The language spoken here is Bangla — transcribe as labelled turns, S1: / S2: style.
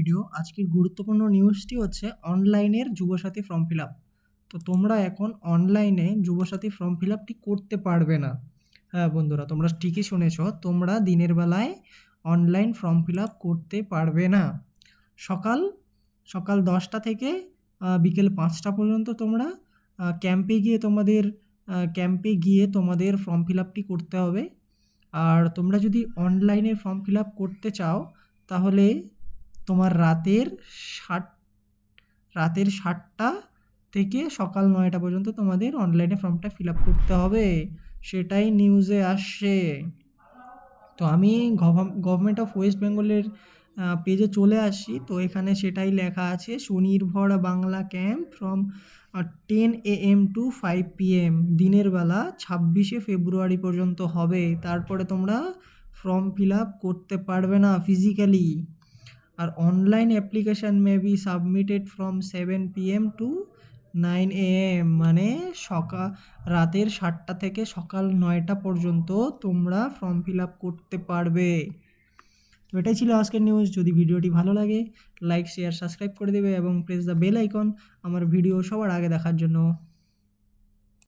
S1: ভিডিও। আজকের গুরুত্বপূর্ণ নিউজটি হচ্ছে অনলাইনের যুবসাথী ফর্ম ফিল আপ। তো তোমরা এখন অনলাইনে যুবসাথী ফর্ম ফিল আপটি করতে পারবে না। হ্যাঁ বন্ধুরা, তোমরা ঠিকই শুনেছ, তোমরা দিনের বেলায় অনলাইন ফর্ম ফিল আপ করতে পারবে না। সকাল সকাল 10টা থেকে বিকেল 5টা পর্যন্ত তোমরা ক্যাম্পে গিয়ে তোমাদের ফর্ম ফিল আপটি করতে হবে। আর তোমরা যদি অনলাইনে ফর্ম ফিল আপ করতে চাও তাহলে তোমার রাতের 7টা থেকে সকাল 9টা পর্যন্ত তোমাদের অনলাইনে ফর্মটা ফিল আপ করতে হবে। সেটাই নিউজে আসছে। তো আমি গভর্নমেন্ট অফ ওয়েস্ট বেঙ্গলের পেজে চলে আসছি। তো এখানে সেটাই লেখা আছে, স্বনির্ভর Bangla camp from 10 AM to 5 PM দিনের বেলা 26শে ফেব্রুয়ারি পর্যন্ত হবে। তারপরে তোমরা ফর্ম ফিল আপ করতে পারবে না ফিজিক্যালি। আর online application may be submitted from 7 PM to 9 AM, মানে রাতের 7টা থেকে সকাল 9টা পর্যন্ত তোমরা ফর্ম ফিল আপ করতে পারবে। তো এটাই ছিল আজকের নিউজ। যদি ভিডিওটি ভালো লাগে লাইক শেয়ার সাবস্ক্রাইব করে দেবে এবং প্রেস দ্য বেল আইকন আমার ভিডিও সবার আগে দেখার জন্য।